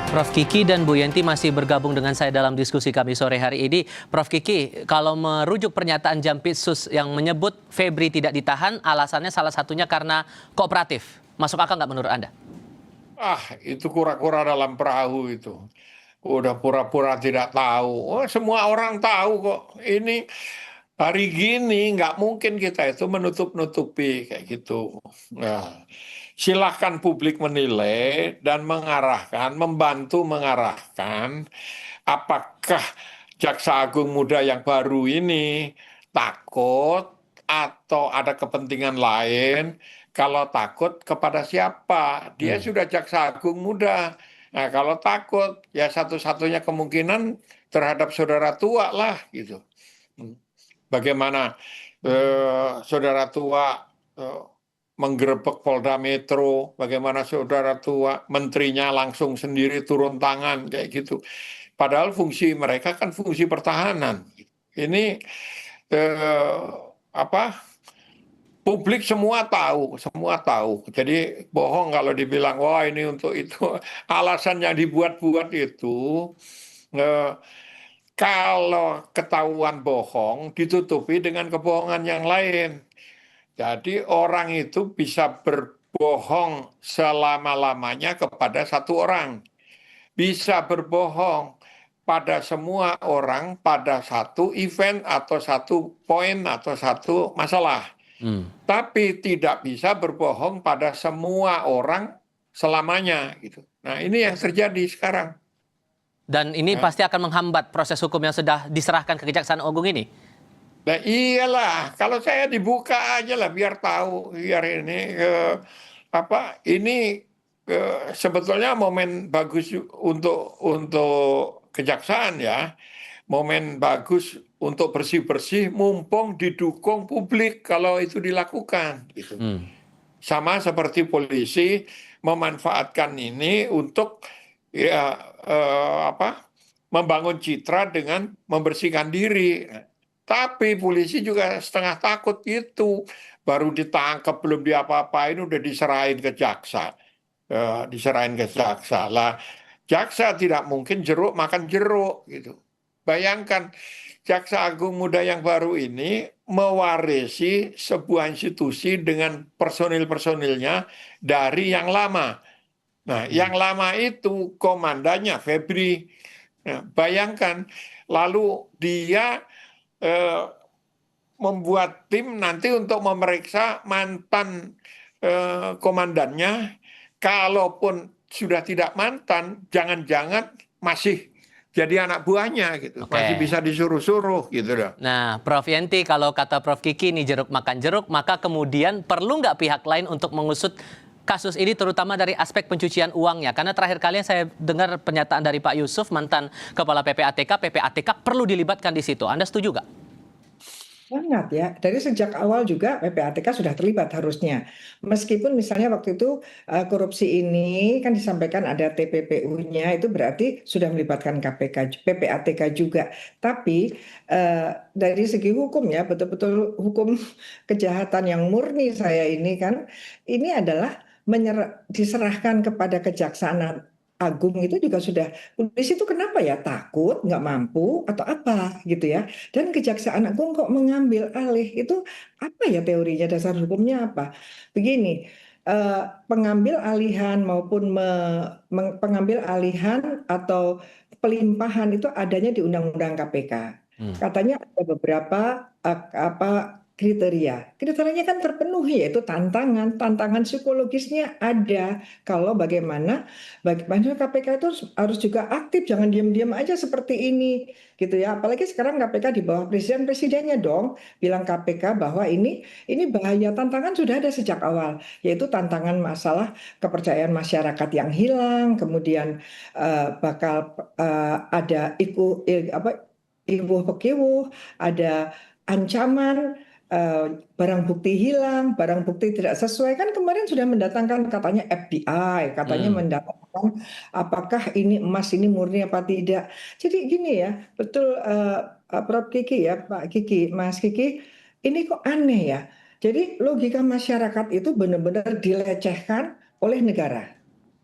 Prof. Kiki dan Bu Yenti masih bergabung dengan saya dalam diskusi kami sore hari ini. Prof. Kiki, kalau merujuk pernyataan Jampitsus yang menyebut Febri tidak ditahan, alasannya salah satunya karena kooperatif. Masuk akal nggak menurut Anda? Itu kura-kura dalam perahu itu. Udah pura-pura tidak tahu. Oh, semua orang tahu kok. Ini hari gini nggak mungkin kita itu menutup-nutupi kayak gitu. Nah, silahkan publik menilai dan mengarahkan, membantu mengarahkan apakah Jaksa Agung Muda yang baru ini takut atau ada kepentingan lain. Kalau takut kepada siapa? Dia sudah Jaksa Agung Muda. Nah, kalau takut ya satu-satunya kemungkinan terhadap saudara tua lah gitu. Bagaimana saudara tua eh, menggerebek Polda Metro, bagaimana saudara tua menterinya langsung sendiri turun tangan kayak gitu. Padahal fungsi mereka kan fungsi pertahanan. Ini eh, apa? Publik semua tahu, semua tahu. Jadi bohong kalau dibilang wah ini untuk itu. Alasan yang dibuat-buat itu eh, kalau ketahuan bohong ditutupi dengan kebohongan yang lain. Jadi orang itu bisa berbohong selama-lamanya kepada satu orang. Bisa berbohong pada semua orang pada satu event atau satu poin atau satu masalah. Tapi tidak bisa berbohong pada semua orang selamanya gitu. Nah, ini yang terjadi sekarang. Dan ini Ya. pasti akan menghambat proses hukum yang sudah diserahkan ke Kejaksaan Agung ini. Nah, iyalah, kalau saya dibuka aja lah biar tahu, biar ini ini sebetulnya momen bagus untuk kejaksaan ya, momen bagus untuk bersih-bersih, mumpung didukung publik kalau itu dilakukan gitu. Sama seperti polisi memanfaatkan ini untuk ya membangun citra dengan membersihkan diri. Tapi polisi juga setengah takut itu. Baru ditangkap, belum diapa-apain, udah diserahin ke jaksa. Diserahin ke jaksa. Lah, jaksa tidak mungkin jeruk makan jeruk gitu. Bayangkan, Jaksa Agung Muda yang baru ini mewarisi sebuah institusi dengan personil-personilnya dari yang lama. Nah, yang lama itu komandannya Febri. Nah, bayangkan, lalu dia eh, membuat tim nanti untuk memeriksa mantan komandannya. Kalaupun sudah tidak mantan, jangan-jangan masih jadi anak buahnya gitu, masih Oke. bisa disuruh-suruh gitu loh. Nah, Prof. Yenti, kalau kata Prof. Kiki ini jeruk makan jeruk, maka kemudian perlu nggak pihak lain untuk mengusut kasus ini terutama dari aspek pencucian uangnya? Karena terakhir kali saya dengar pernyataan dari Pak Yusuf, mantan Kepala PPATK perlu dilibatkan di situ. Anda setuju nggak? Sangat ya, dari sejak awal juga PPATK sudah terlibat harusnya. Meskipun misalnya waktu itu korupsi ini kan disampaikan ada TPPU-nya, itu berarti sudah melibatkan KPK, PPATK juga. Tapi dari segi hukum ya, betul-betul hukum kejahatan yang murni saya ini kan, ini adalah diserahkan kepada Kejaksaan Agung itu juga sudah, polisi itu kenapa ya, takut, nggak mampu, atau apa gitu ya. Dan Kejaksaan Agung kok mengambil alih itu apa ya teorinya, dasar hukumnya apa? Begini, pengambil alihan maupun pengambil alihan atau pelimpahan itu adanya di Undang-Undang KPK. Katanya ada beberapa kriteria. Kriterianya kan terpenuhi, yaitu tantangan psikologisnya ada. Kalau bagaimana KPK itu harus juga aktif, jangan diam-diam aja seperti ini gitu ya. Apalagi sekarang KPK di bawah presidennya dong bilang KPK bahwa ini bahaya. Tantangan sudah ada sejak awal, yaitu tantangan masalah kepercayaan masyarakat yang hilang, kemudian bakal ada iwuh pekewuh, ada ancaman barang bukti hilang, barang bukti tidak sesuai. Kan kemarin sudah mendatangkan katanya FBI, katanya mendatangkan apakah ini emas ini murni apa tidak. Jadi gini ya, betul Prof. Kiki ya, Pak Kiki, Mas Kiki, ini kok aneh ya. Jadi logika masyarakat itu benar-benar dilecehkan oleh negara.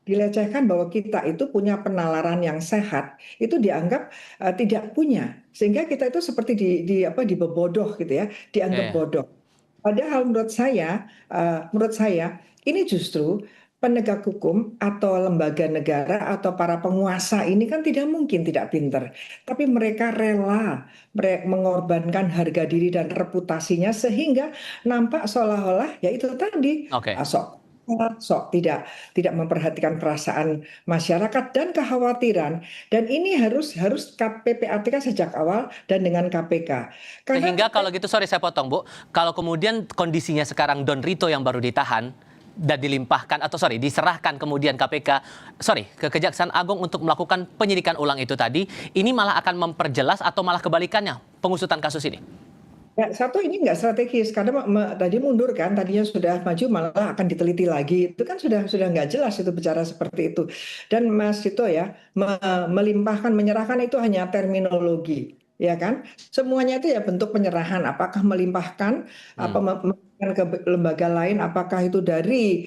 dilecehkan bahwa kita itu punya penalaran yang sehat, itu dianggap tidak punya, sehingga kita itu seperti dibebodoh gitu ya, dianggap Oke. bodoh. Padahal menurut saya ini justru penegak hukum atau lembaga negara atau para penguasa ini kan tidak mungkin tidak pinter, tapi mereka rela mengorbankan harga diri dan reputasinya sehingga nampak seolah-olah ya itu tadi Oke. sok tidak memperhatikan perasaan masyarakat dan kekhawatiran, dan ini harus PPATK sejak awal dan dengan KPK karena Sehingga kalau gitu, sorry saya potong Bu, kalau kemudian kondisinya sekarang Don Rito yang baru ditahan dan dilimpahkan atau diserahkan kemudian ke Kejaksaan Agung untuk melakukan penyidikan ulang itu tadi, ini malah akan memperjelas atau malah kebalikannya pengusutan kasus ini? ya, satu ini nggak strategis karena tadi mundur kan, tadinya sudah maju malah akan diteliti lagi, itu kan sudah nggak jelas itu bicara seperti itu. Dan Mas Tito ya melimpahkan menyerahkan itu hanya terminologi ya kan, semuanya itu ya bentuk penyerahan, apakah melimpahkan apa memberikan ke lembaga lain, apakah itu dari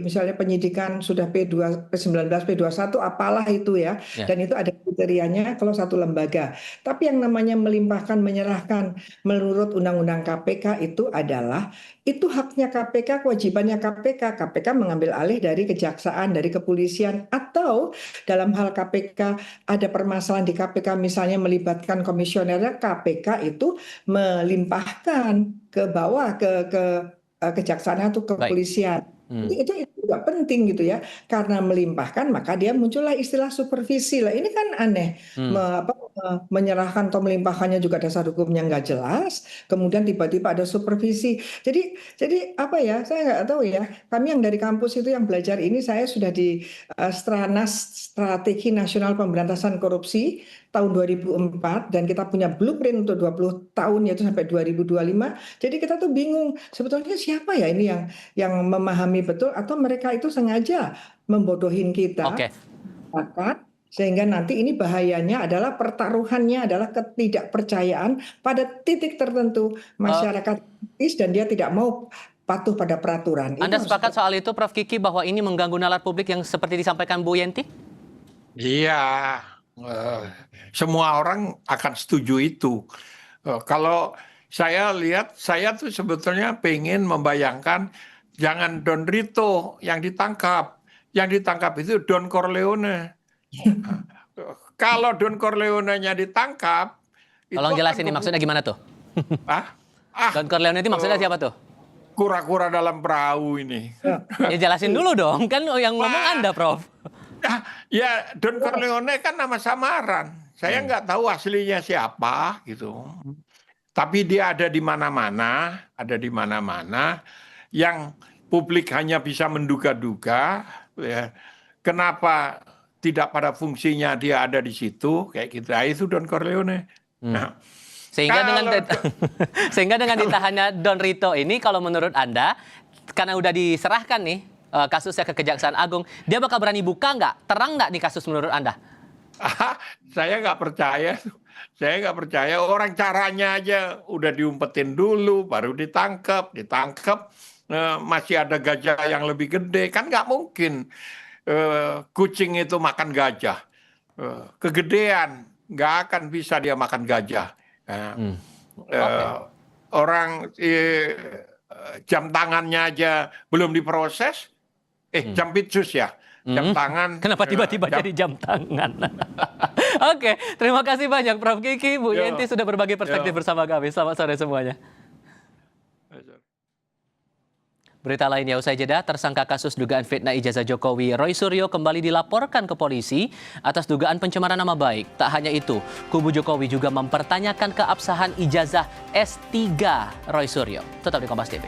misalnya penyidikan sudah P2 P19 P21 apalah itu ya, Ya. dan itu ada kriterianya kalau satu lembaga. Tapi yang namanya melimpahkan menyerahkan menurut Undang-Undang KPK itu adalah itu haknya KPK, kewajibannya KPK. KPK mengambil alih dari kejaksaan, dari kepolisian, atau dalam hal KPK ada permasalahan di KPK misalnya melibatkan komisionernya, KPK itu melimpahkan ke bawah ke kejaksaan atau Baik. kepolisian. Hmm. Itu juga penting gitu ya, karena melimpahkan maka dia muncullah istilah supervisi lah. Ini kan aneh, menyerahkan atau melimpahkannya juga dasar hukumnya nggak jelas, kemudian tiba-tiba ada supervisi. Jadi apa ya? Saya nggak tahu ya. Kami yang dari kampus itu yang belajar ini, saya sudah di Stranas Strategi Nasional Pemberantasan Korupsi tahun 2004 dan kita punya blueprint untuk 20 tahun yaitu sampai 2025. Jadi kita tuh bingung sebetulnya siapa ya ini yang memahami betul atau mereka itu sengaja membodohin kita. Oke. Sehingga nanti ini bahayanya adalah pertaruhannya adalah ketidakpercayaan pada titik tertentu masyarakat kritis dan dia tidak mau patuh pada peraturan. Anda sepakat soal itu Prof. Kiki bahwa ini mengganggu nalar publik yang seperti disampaikan Bu Yenti? Iya, semua orang akan setuju itu. Kalau saya lihat, saya tuh sebetulnya pengen membayangkan jangan Don Rito yang ditangkap itu Don Corleone. Kalau Don Corleone-nya ditangkap, Tolong jelasin nih maksudnya gimana tuh? Don Corleone itu maksudnya siapa tuh? Kura-kura dalam perahu ini. Ya jelasin dulu dong, kan yang ngomong Anda, Prof. Ya, Don Corleone kan nama samaran. Saya nggak tahu aslinya siapa gitu. Tapi dia ada di mana-mana, yang publik hanya bisa menduga-duga. Ya. Kenapa tidak pada fungsinya dia ada di situ kayak gitu? Itu Don Corleone. Nah, Sehingga dengan ditahannya Don Rito ini, kalau menurut Anda, karena udah diserahkan nih kasusnya ke Kejaksaan Agung, dia bakal berani buka nggak? Terang nggak nih kasus menurut Anda? Saya nggak percaya. Orang caranya aja udah diumpetin dulu, baru ditangkap, masih ada gajah yang lebih gede, kan nggak mungkin kucing itu makan gajah, kegedean, nggak akan bisa dia makan gajah. Orang jam tangannya aja belum diproses, jam pitsus ya. Jam tangan. Kenapa tiba-tiba jadi jam tangan? Oke, terima kasih banyak Prof. Kiki, Bu Yenti sudah berbagi perspektif bersama kami. Selamat sore semuanya. Berita lainnya, usai jeda, tersangka kasus dugaan fitnah ijazah Jokowi, Roy Suryo kembali dilaporkan ke polisi atas dugaan pencemaran nama baik. Tak hanya itu, kubu Jokowi juga mempertanyakan keabsahan ijazah S3 Roy Suryo. Tetap di Kompas TV.